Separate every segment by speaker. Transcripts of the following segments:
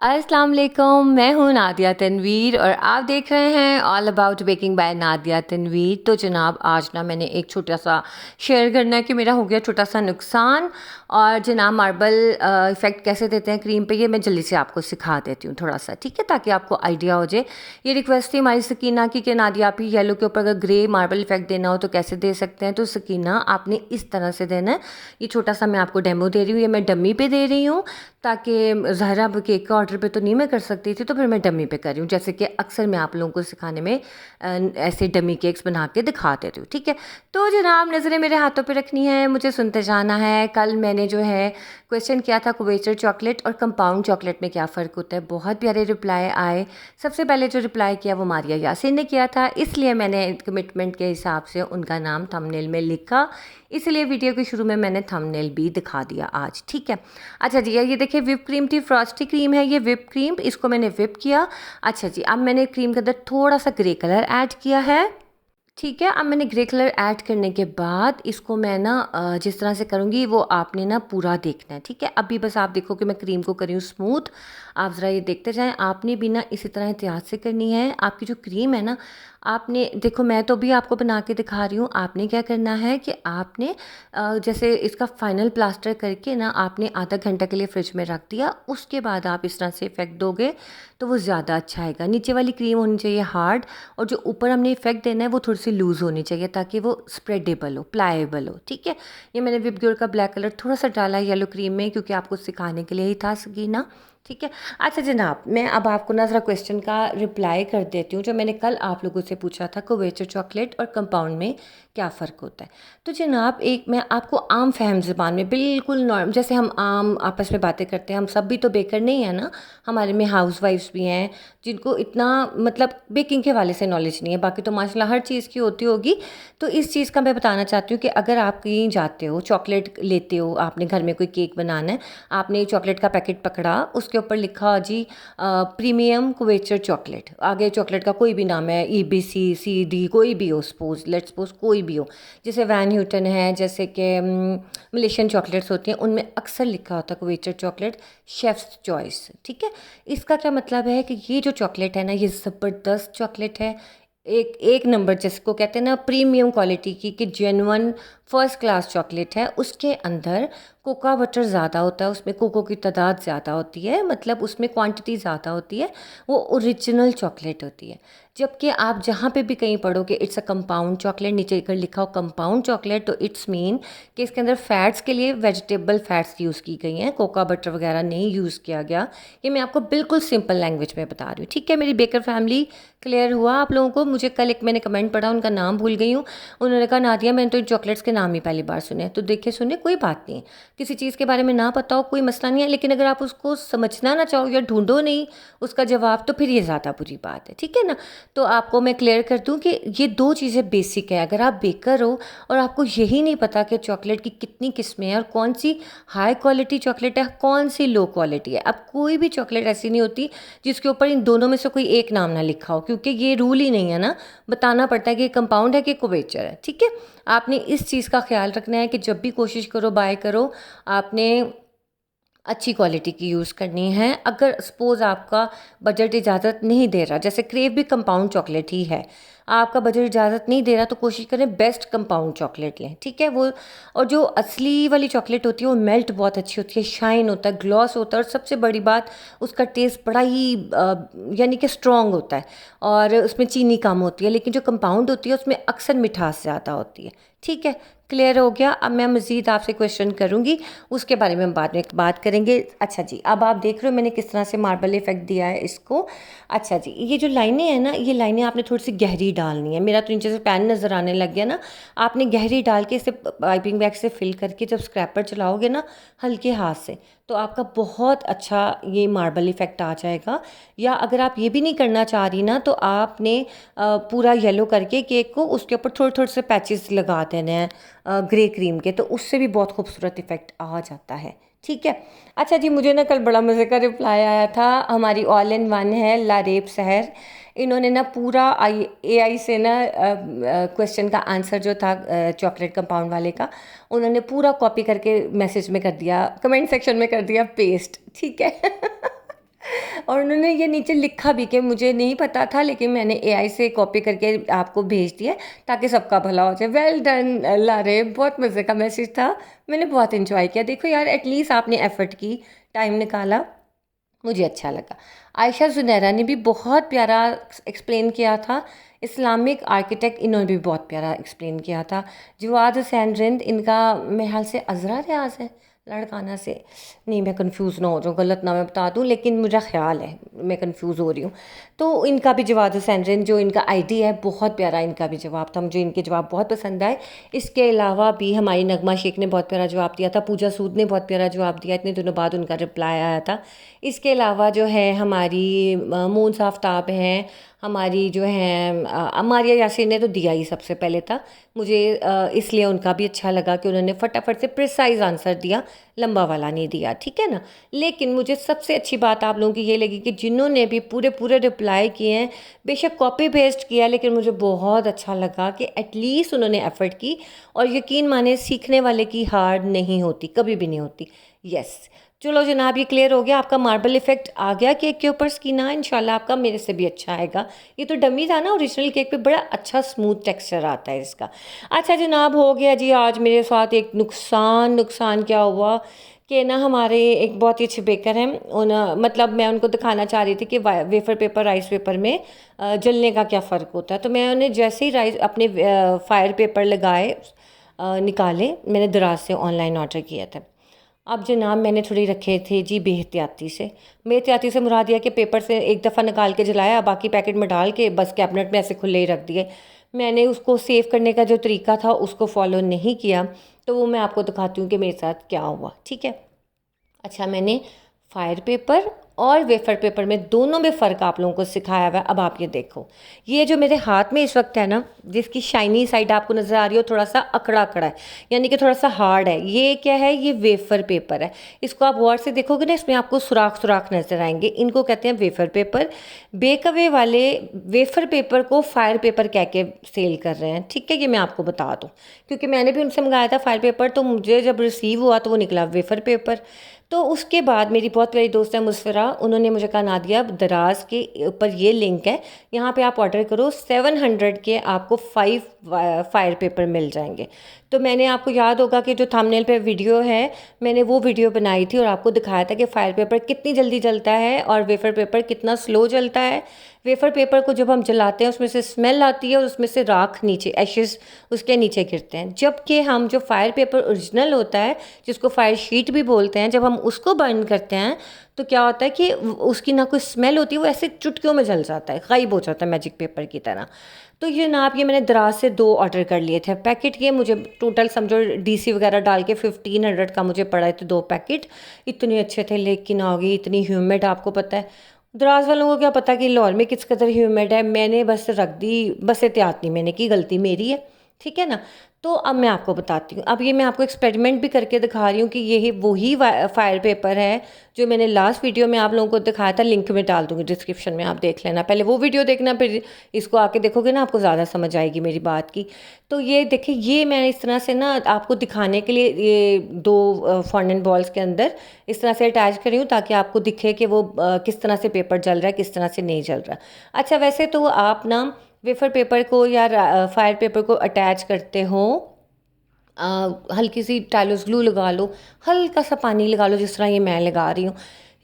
Speaker 1: अस्सलाम वालेकुम, मैं हूँ नादिया तनवीर और आप देख रहे हैं all about baking by Nadia Tanveer. तो जनाब आज ना मैंने एक छोटा सा शेयर करना है कि मेरा हो गया छोटा सा नुकसान। और जनाब मार्बल इफ़ेक्ट कैसे देते हैं क्रीम पे, ये मैं जल्दी से आपको सिखा देती हूँ थोड़ा सा, ठीक है, ताकि आपको आइडिया हो जाए। ये रिक्वेस्ट थी हमारी सकीना की कि नादिया आप ही येलो के ऊपर अगर ग्रे मार्बल इफ़ेक्ट देना हो तो कैसे दे सकते हैं। तो सकीना आपने इस तरह से देना है। ये छोटा सा मैं आपको डेमो दे रही हूँ, ये मैं डमी पे दे रही हूँ ताकि ज़ाहिर अब केक का ऑर्डर पे तो नहीं मैं कर सकती थी, तो फिर मैं डमी पे कर रही हूँ। जैसे कि अक्सर मैं आप लोगों को सिखाने में ऐसे डमी केक्स बना के दिखा देती हूँ, ठीक है। तो जनाब नज़रें मेरे हाथों पे रखनी है, मुझे सुनते जाना है। कल मैंने जो है क्वेश्चन किया था क्वेचर चॉकलेट और कंपाउंड चॉकलेट में क्या फ़र्क होता है। बहुत प्यारे रिप्लाई आए। सबसे पहले जो रिप्लाई किया वो मारिया यासिन ने किया था, इसलिए मैंने कमिटमेंट के हिसाब से उनका नाम थंबनेल में लिखा, इसलिए वीडियो के शुरू में मैंने थंबनेल भी दिखा दिया आज, ठीक है। अच्छा जी, ये देखिए विप क्रीम थी, फ्रॉस्टी क्रीम है ये विप क्रीम, इसको मैंने विप किया। अच्छा जी, अब मैंने क्रीम के अंदर थोड़ा सा ग्रे कलर ऐड किया है, ठीक है। अब मैंने ग्रे कलर ऐड करने के बाद इसको मैं ना जिस तरह से करूँगी वो आपने ना पूरा देखना है, ठीक है। अभी बस आप देखो कि मैं क्रीम को करी हूँ स्मूथ, आप ज़रा ये देखते जाएं। आपने भी ना इसी तरह एहतियात से करनी है। आपकी जो क्रीम है ना, आपने देखो मैं तो भी आपको बना के दिखा रही हूँ, आपने क्या करना है कि आपने जैसे इसका फाइनल प्लास्टर करके ना आपने आधा घंटा के लिए फ्रिज में रख दिया, उसके बाद आप इस तरह से इफ़ेक्ट दोगे तो वो ज़्यादा अच्छा आएगा। नीचे वाली क्रीम होनी चाहिए हार्ड, और जो ऊपर हमने इफ़ेक्ट देना है वो थोड़ी सी लूज़ होनी चाहिए ताकि वो स्प्रेडेबल हो, प्लाएबल हो, ठीक है। ये मैंने विप ग्योर का ब्लैक कलर थोड़ा सा डाला है येलो क्रीम में, क्योंकि आपको सिखाने के लिए ही था सकीना, ठीक है। अच्छा जनाब, मैं अब आपको ना ज़रा क्वेश्चन का रिप्लाई कर देती हूँ जो मैंने कल आप लोगों से पूछा था, कोवेचर चॉकलेट और कंपाउंड में क्या फ़र्क होता है। तो जनाब एक मैं आपको आम फहम ज़बान में बिल्कुल नॉर्म, जैसे हम आम आपस में बातें करते हैं, हम सब भी तो बेकर नहीं है ना, हमारे में हाउस वाइफ्स भी हैं जिनको इतना मतलब बेकिंग के हवाले से नॉलेज नहीं है, बाकी तो माशाल्लाह हर चीज़ की होती होगी। तो इस चीज़ का मैं बताना चाहती हूँ कि अगर आप कहीं जाते हो, चॉकलेट लेते हो, आपने घर में कोई केक बनाना है, आपने चॉकलेट का पैकेट पकड़ा, उसके ऊपर लिखा जी प्रीमियम क्वेचर चॉकलेट, आगे चॉकलेट का कोई भी नाम है, EBCCD कोई भी हो, सपोज लेट्स सपोज कोई भी हो, जैसे वैन ह्यूटन है, जैसे कि मलेशियन चॉकलेट्स होती हैं, उनमें अक्सर लिखा होता है क्वेचर चॉकलेट शेफ्स चॉइस, ठीक है। इसका क्या मतलब है कि ये जो चॉकलेट है ना, ये ज़बरदस्त चॉकलेट है, एक एक नंबर जिसको कहते हैं ना प्रीमियम क्वालिटी की, कि जेन्युइन फर्स्ट क्लास चॉकलेट है। उसके अंदर कोका बटर ज़्यादा होता है, उसमें कोको की तादाद ज़्यादा होती है, मतलब उसमें क्वांटिटी ज़्यादा होती है, वो ओरिजिनल चॉकलेट होती है। जबकि आप जहाँ पे भी कहीं पढ़ोगे इट्स अ कंपाउंड चॉकलेट, नीचे अगर लिखा हो कंपाउंड चॉकलेट, तो इट्स मीन कि इसके अंदर फैट्स के लिए वेजिटेबल फैट्स यूज़ की गई हैं, कोका बटर वगैरह नहीं यूज़ किया गया। ये मैं आपको बिल्कुल सिंपल लैंग्वेज में बता रही हूँ, ठीक है। मेरी बेकर फैमिली क्लियर हुआ आप लोगों को। मुझे कल एक मैंने कमेंट पढ़ा, उनका नाम भूल गई हूँ, उन्होंने कहा नादिया मैंने तो इन चॉकलेट्स के नाम ही पहली बार सुने। तो देखिए सुने, कोई बात नहीं, किसी चीज़ के बारे में ना पता हो कोई मसला नहीं है, लेकिन अगर आप उसको समझना ना चाहो या ढूंढो नहीं उसका जवाब, तो फिर ये ज़्यादा बुरी बात है, ठीक है ना। तो आपको मैं क्लियर कर दूं कि ये दो चीज़ें बेसिक है। अगर आप बेकर हो और आपको यही नहीं पता कि चॉकलेट की कितनी किस्में हैं और कौन सी हाई क्वालिटी चॉकलेट है, कौन सी लो क्वालिटी है, अब कोई भी चॉकलेट ऐसी नहीं होती जिसके ऊपर इन दोनों में से कोई एक नाम ना लिखा हो, क्योंकि ये रूल ही नहीं है ना, बताना पड़ता है कि कंपाउंड है कि कोवेचर है, ठीक है। आपने इस चीज़ का ख्याल रखना है कि जब भी कोशिश करो बाय करो, आपने अच्छी क्वालिटी की यूज़ करनी है। अगर सपोज़ आपका बजट इजाज़त नहीं दे रहा, जैसे क्रेव भी कंपाउंड चॉकलेट ही है, आपका बजट इजाज़त नहीं दे रहा, तो कोशिश करें बेस्ट कंपाउंड चॉकलेट लें, ठीक है। वो और जो असली वाली चॉकलेट होती है वो मेल्ट बहुत अच्छी होती है, शाइन होता है, ग्लॉस होता है, और सबसे बड़ी बात उसका टेस्ट बड़ा ही यानी कि स्ट्रॉन्ग होता है, और उसमें चीनी कम होती है। लेकिन जो कंपाउंड होती है उसमें अक्सर मिठास ज़्यादा होती है, ठीक है। क्लियर हो गया। अब मैं मज़ीद आपसे क्वेश्चन करूँगी, उसके बारे में हम बाद में बात करेंगे। अच्छा जी, अब आप देख रहे हो मैंने किस तरह से मार्बल इफ़ेक्ट दिया है इसको। अच्छा जी, ये जो लाइनें हैं ना, ये लाइनें आपने थोड़ी सी गहरी डालनी है। मेरा तो नीचे से पैन नज़र आने लग गया ना, आपने गहरी डाल के इसे पाइपिंग बैग से फिल करके जब स्क्रैपर चलाओगे ना हल्के हाथ से, तो आपका बहुत अच्छा ये मार्बल इफ़ेक्ट आ जाएगा। या अगर आप ये भी नहीं करना चाह रही ना, तो आपने पूरा येलो करके केक को उसके ऊपर थोड़े थोड़े से पैचेस लगा देने हैं ग्रे क्रीम के, तो उससे भी बहुत खूबसूरत इफ़ेक्ट आ जाता है, ठीक है। अच्छा जी, मुझे ना कल बड़ा मज़े का रिप्लाई आया था। हमारी ऑल इन वन है लारेब सहर, इन्होंने ना पूरा AI से ना क्वेश्चन का आंसर जो था चॉकलेट कंपाउंड वाले का, उन्होंने पूरा कॉपी करके मैसेज में कर दिया, कमेंट सेक्शन में कर दिया पेस्ट, ठीक है। और उन्होंने ये नीचे लिखा भी कि मुझे नहीं पता था लेकिन मैंने एआई से कॉपी करके आपको भेज दिया है ताकि सबका भला हो जाए। वेल डन लारे, बहुत मज़े का मैसेज था, मैंने बहुत इंजॉय किया। देखो यार, एटलीस्ट आपने एफर्ट की, टाइम निकाला, मुझे अच्छा लगा। आयशा जुनैरा ने भी बहुत प्यारा एक्सप्लेन किया था। इस्लामिक आर्किटेक्ट, इन्होंने भी बहुत प्यारा एक्सप्लेन किया था। जवाद हुसैन रिंद, इनका मेरे ख्याल से अजरा रियाज है लड़काना से, नहीं मैं कंफ्यूज ना हो जाऊँ, गलत ना मैं बता दूँ, लेकिन मुझे ख्याल है मैं कंफ्यूज हो रही हूँ। तो इनका भी जवाद हुसैन रिंद जो इनका आईडी है, बहुत प्यारा इनका भी जवाब था, मुझे इनके जवाब बहुत पसंद आए। इसके अलावा भी हमारी नगमा शेख ने बहुत प्यारा जवाब दिया था, पूजा सूद ने बहुत प्यारा जवाब दिया, इतने दिनों बाद उनका रिप्लाई आया था। इसके अलावा जो है हमारी मून आफ्ताब हैं, हमारी जो है मारिया यासीन ने तो दिया ही सबसे पहले था। मुझे इसलिए उनका भी अच्छा लगा कि उन्होंने फटाफट से प्रिसाइज आंसर दिया, लंबा वाला नहीं दिया, ठीक है ना। लेकिन मुझे सबसे अच्छी बात आप लोगों की ये लगी कि जिन्होंने भी पूरे पूरे रिप्लाई किए हैं, बेशक कॉपी पेस्ट किया, लेकिन मुझे बहुत अच्छा लगा कि एटलीस्ट उन्होंने एफर्ट की। और यकीन माने, सीखने वाले की हार नहीं होती, कभी भी नहीं होती। यस, चलो जनाब, ये क्लियर हो गया। आपका मार्बल इफेक्ट आ गया केक के ऊपर स्कीना, इंशाल्लाह आपका मेरे से भी अच्छा आएगा। ये तो डमी था ना, ओरिजिनल केक पे बड़ा अच्छा स्मूथ टेक्सचर आता है इसका। अच्छा जनाब, हो गया जी। आज मेरे साथ एक नुकसान क्या हुआ कि ना, हमारे एक बहुत ही अच्छे बेकर हैं, मतलब मैं उनको दिखाना चाह रही थी कि वेफर पेपर राइस पेपर में जलने का क्या फ़र्क होता है। तो मैं उन्हें जैसे ही राइस अपने फायर पेपर लगाए, निकाले, मैंने दराज से ऑनलाइन ऑर्डर किया था। अब जनाब मैंने थोड़ी रखे थे जी बेहतियाती से मुराद दिया कि पेपर से एक दफ़ा निकाल के जलाया, बाकी पैकेट में डाल के बस कैबिनेट में ऐसे खुले ही रख दिए। मैंने उसको सेव करने का जो तरीका था उसको फॉलो नहीं किया, तो वो मैं आपको दिखाती हूँ कि मेरे साथ क्या हुआ, ठीक है। अच्छा, मैंने फायर पेपर और वेफर पेपर में दोनों में फ़र्क आप लोगों को सिखाया हुआ है। अब आप ये देखो, ये जो मेरे हाथ में इस वक्त है ना, जिसकी शाइनी साइड आपको नज़र आ रही हो, थोड़ा सा अकड़ा अकड़ा है, यानी कि थोड़ा सा हार्ड है। ये क्या है? ये वेफर पेपर है। इसको आप गौर से देखोगे ना, इसमें आपको सुराख सुराख नज़र आएंगे, इनको कहते हैं वेफर पेपर। बेकवे वाले वेफर पेपर को फायर पेपर कह के सेल कर रहे हैं, ठीक है। ये मैं आपको बता दूँ, क्योंकि मैंने भी उनसे मंगाया था फायर पेपर, तो मुझे जब रिसीव हुआ तो वो निकला वेफर पेपर। तो उसके बाद मेरी बहुत प्यारी दोस्त है मुस्फिरा, उन्होंने मुझे कहा नादिया, दराज के ऊपर ये लिंक है, यहाँ पे आप ऑर्डर करो, 700 के आपको 5 फायर पेपर मिल जाएंगे। तो मैंने, आपको याद होगा कि जो थंबनेल पे वीडियो है, मैंने वो वीडियो बनाई थी और आपको दिखाया था कि फायर पेपर कितनी जल्दी जलता है और वेफर पेपर कितना स्लो जलता है। वेफर पेपर को जब हम जलाते हैं उसमें से स्मेल आती है और उसमें से राख नीचे, एशेस उसके नीचे गिरते हैं। जबकि हम जो फायर पेपर ओरिजिनल होता है, जिसको फायर शीट भी बोलते हैं, जब हम उसको बर्न करते हैं तो क्या होता है कि उसकी ना कोई स्मेल होती है, वो ऐसे चुटकियों में जल जाता है, गायब हो जाता है मैजिक पेपर की तरह। तो ये ना, आप ये मैंने दराज से 2 ऑर्डर कर लिए थे पैकेट। ये मुझे टोटल समझो डीसी वगैरह डाल के 1500 का मुझे पड़ा थे 2 पैकेट। इतने अच्छे थे, लेकिन आ गई इतनी ह्यूमिड, आपको पता है दराज वालों को क्या पता कि लाहौर में किस कदर ह्यूमिड है। मैंने बस रख दी, बस एहतियात नहीं मैंने की, गलती मेरी है, ठीक है ना। तो अब मैं आपको बताती हूँ, अब ये मैं आपको एक्सपेरिमेंट भी करके दिखा रही हूँ कि यही वही फायर पेपर है जो मैंने लास्ट वीडियो में आप लोगों को दिखाया था। लिंक में डाल दूँगी डिस्क्रिप्शन में, आप देख लेना, पहले वो वीडियो देखना, फिर इसको आके देखोगे ना, आपको ज़्यादा समझ आएगी मेरी बात की। तो ये देखिए, ये मैं इस तरह से ना आपको दिखाने के लिए ये 2 फॉन्डेंट बॉल्स के अंदर इस तरह से अटैच करी हूँ, ताकि आपको दिखे कि वो किस तरह से पेपर जल रहा है, किस तरह से नहीं जल रहा। अच्छा, वैसे तो आप ना वेफर पेपर को या फायर पेपर को अटैच करते हो, हल्की सी टाइलोस ग्लू लगा लो, हल्का सा पानी लगा लो, जिस तरह ये मैं लगा रही हूँ।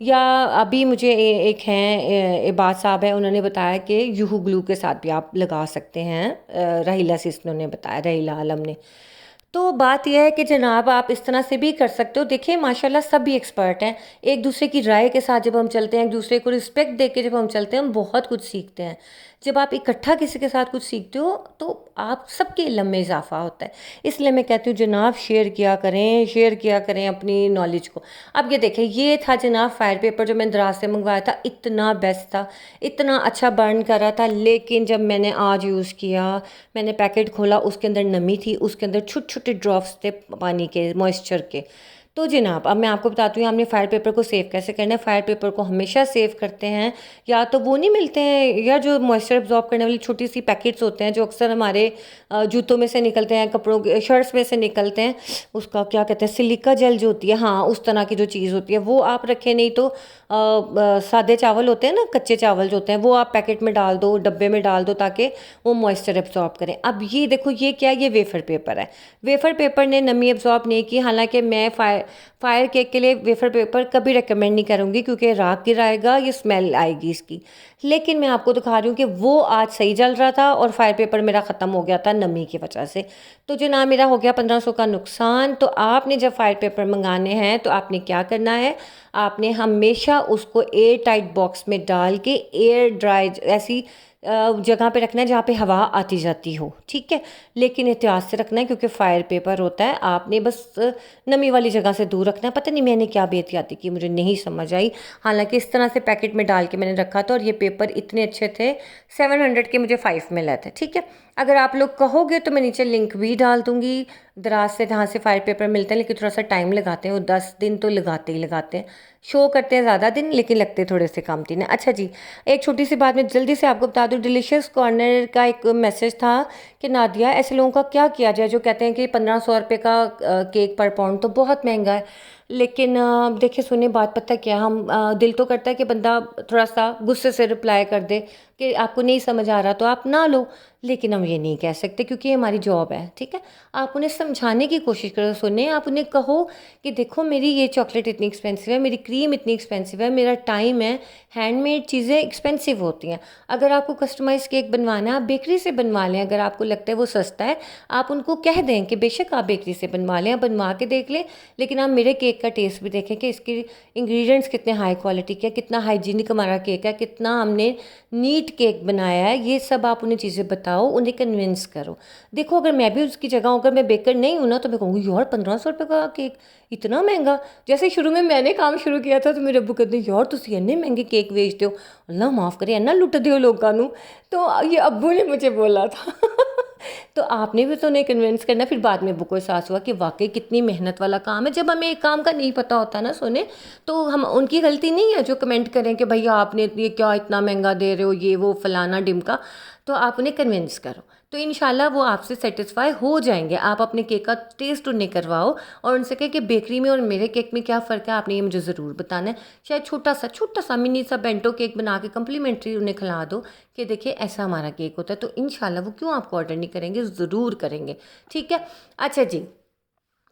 Speaker 1: या अभी मुझे एक हैं इबाद साहब है, उन्होंने बताया कि यूहू ग्लू के साथ भी आप लगा सकते हैं। रहीला सिस ने बताया, रहीला आलम ने। तो बात यह है कि जनाब आप इस तरह से भी कर सकते हो। देखिए माशाल्लाह सभी एक्सपर्ट हैं, एक दूसरे की राय के साथ जब हम चलते हैं, एक दूसरे को रिस्पेक्ट दे के जब हम चलते हैं, हम बहुत कुछ सीखते हैं। जब आप इकट्ठा किसी के साथ कुछ सीखते हो तो आप सबके इल्म में इजाफा होता है। इसलिए मैं कहती हूँ जनाब शेयर किया करें अपनी नॉलेज को। अब ये देखें, ये था जनाब फायर पेपर जो मैंने दराज से मंगवाया था, इतना बेस्ट था, इतना अच्छा बर्न कर रहा था। लेकिन जब मैंने आज यूज़ किया, मैंने पैकेट खोला, उसके अंदर नमी थी, उसके अंदर छोटे छोटे ड्रॉप्स थे पानी के, मॉइस्चर के। तो जनाब अब मैं आपको बताती हूँ हमने फ़ाइल पेपर को सेव कैसे करना है। फ़ाइल पेपर को हमेशा सेव करते हैं या तो वो नहीं मिलते हैं या जो मॉइस्चर एब्जॉर्ब करने वाली छोटी सी पैकेट्स होते हैं जो अक्सर हमारे जूतों में से निकलते हैं, कपड़ों के शर्ट्स में से निकलते हैं, उसका क्या कहते हैं, सिलिका जेल जो होती है, हाँ उस तरह की जो चीज़ होती है वो आप रखें। नहीं तो सादे चावल होते हैं ना, कच्चे चावल जो होते हैं वो आप पैकेट में डाल दो, डब्बे में डाल दो ताकि वो मॉइस्चर एब्जॉर्ब करें। अब ये देखो ये क्या है, ये वेफर पेपर है। वेफर पेपर ने नमी एब्जॉर्ब नहीं की। हालांकि मैं फायर केक के लिए वेफर पेपर कभी रिकमेंड नहीं करूँगी क्योंकि राख गिराएगा, ये स्मेल आएगी इसकी। लेकिन मैं आपको दिखा रही हूँ कि वो आज सही जल रहा था और फायर पेपर मेरा ख़त्म हो गया था नमी की वजह से। तो जो ना मेरा हो गया 1500 का नुकसान। तो आपने जब फायर पेपर मंगाने हैं तो आपने क्या करना है, आपने हमेशा उसको एयर टाइट बॉक्स में डाल के एयर ड्राई ऐसी जगह पे रखना है जहाँ पे हवा आती जाती हो, ठीक है। लेकिन एहतियात से रखना है क्योंकि फायर पेपर होता है, आपने बस नमी वाली जगह से दूर रखना है। पता नहीं मैंने क्या बेहतियाती की, मुझे नहीं समझ आई। हालांकि इस तरह से पैकेट में डाल के मैंने रखा था और ये पेपर इतने अच्छे थे, 700 के मुझे 5 मिला था, ठीक है। अगर आप लोग कहोगे तो मैं नीचे लिंक भी डाल दूंगी दराज से जहाँ से फायर पेपर मिलते हैं, लेकिन थोड़ा सा टाइम लगाते हैं, वो 10 दिन तो लगाते ही लगाते हैं। शो करते हैं ज़्यादा दिन लेकिन लगते थोड़े से कम दिन। अच्छा जी, एक छोटी सी बात मैं जल्दी से आपको बता दूं, डिलीशियस कॉर्नर का एक मैसेज था कि नादिया ऐसे लोगों का क्या किया जाए जो कहते हैं कि 1500 रुपये का केक पर पाउंड तो बहुत महंगा है। लेकिन देखिए सुनिए बात, पता क्या हम दिल तो करता है कि बंदा थोड़ा सा गुस्से से रिप्लाई कर दे कि आपको नहीं समझ आ रहा तो आप ना लो, लेकिन हम ये नहीं कह सकते क्योंकि ये हमारी जॉब है, ठीक है। आप उन्हें समझाने की कोशिश करो, सुने, आप उन्हें कहो कि देखो मेरी ये चॉकलेट इतनी एक्सपेंसिव है, मेरी क्रीम इतनी एक्सपेंसिव है, मेरा टाइम है, हैंडमेड चीज़ें एक्सपेंसिव होती हैं। अगर आपको कस्टमाइज़ केक बनवाना है आप बेकरी से बनवा लें, अगर आपको लगता है वो सस्ता है आप उनको कह दें कि बेशक आप बेकरी से बनवा लें, आप बनवा के देख लें, लेकिन आप मेरे केक का टेस्ट भी देखें कि इसके इंग्रेडिएंट्स कितने हाई क्वालिटी के, कितना हाइजीनिक हमारा केक है, कितना हमने नीट केक बनाया है, ये सब आप उन्हें चीज़ें बताओ, उन्हें कन्विंस करो। देखो अगर मैं भी उसकी जगह अगर मैं बेकर नहीं हूँ ना तो मैं कहूँगी यार 1500 रुपये का केक इतना महंगा। जैसे शुरू में मैंने काम शुरू किया था तो मेरे अब्बू कहते यार तुम इन्ने महंगे केक बेचते हो, अल्लाह माफ़ करे इन्ना लुटते हो लोगों नू। तो ये अब्बू ने मुझे बोला था तो आपने भी तो उन्हें कन्विंस करना। फिर बाद में अब्बू को एहसास हुआ कि वाकई कितनी मेहनत वाला काम है। जब हमें एक काम का नहीं पता होता ना सोने, तो हम उनकी गलती नहीं है जो कमेंट करें कि भैया आपने ये क्या इतना महंगा दे रहे हो, ये वो फलाना डिमका। तो आप उन्हें कन्विंस करो तो इंशाल्लाह वो आपसे सेटिस्फाई हो जाएंगे। आप अपने केक का टेस्ट उन्हें करवाओ और उनसे कहें कि बेकरी में और मेरे केक में क्या फ़र्क है, आपने ये मुझे ज़रूर बताना है। शायद छोटा सा मिनी सा बेंटो केक बना के कम्प्लीमेंट्री उन्हें खिला दो कि देखिए ऐसा हमारा केक होता है, तो इंशाल्लाह वो क्यों आपको ऑर्डर नहीं करेंगे, ज़रूर करेंगे, ठीक है। अच्छा जी,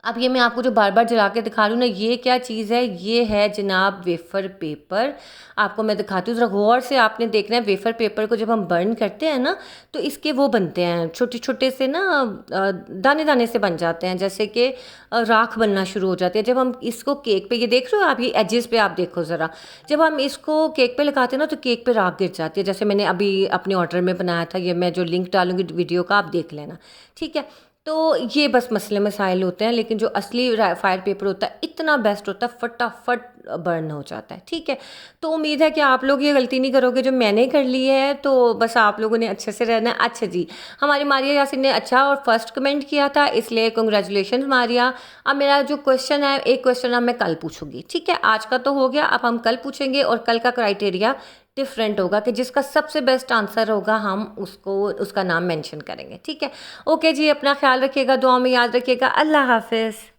Speaker 1: अब ये मैं आपको जो बार बार जला के दिखा रही हूँ ना, ये क्या चीज़ है, ये है जनाब वेफर पेपर। आपको मैं दिखाती हूँ, ज़रा गौर से आपने देखना है। वेफर पेपर को जब हम बर्न करते हैं ना तो इसके वो बनते हैं छोटे छोटे से ना, दाने दाने से बन जाते हैं, जैसे कि राख बनना शुरू हो जाती है। जब हम इसको केक पे, ये देख रहे हो आप, ये एजेस पे आप देखो ज़रा, जब हम इसको केक पे लगाते हैं ना तो केक पे राख गिर जाती है। जैसे मैंने अभी अपने ऑर्डर में बनाया था, ये मैं जो लिंक डालूंगी वीडियो का आप देख लेना, ठीक है। तो ये बस मसले मसाइल होते हैं, लेकिन जो असली फायर पेपर होता है इतना बेस्ट होता है, फटाफट बर्न हो जाता है, ठीक है। तो उम्मीद है कि आप लोग ये गलती नहीं करोगे जो मैंने कर ली है। तो बस आप लोगों ने अच्छे से रहना है। अच्छा जी, हमारी मारिया यासिन ने अच्छा और फर्स्ट कमेंट किया था, इसलिए कंग्रेचुलेशन मारिया। अब मेरा जो क्वेश्चन है, एक क्वेश्चन अब मैं कल पूछूंगी, ठीक है। आज का तो हो गया, अब हम कल पूछेंगे और कल का क्राइटेरिया डिफरेंट होगा कि जिसका सबसे बेस्ट आंसर होगा हम उसको उसका नाम मेंशन करेंगे, ठीक है। ओके जी, अपना ख्याल रखिएगा, दुआ में याद रखिएगा। अल्लाह हाफिज़।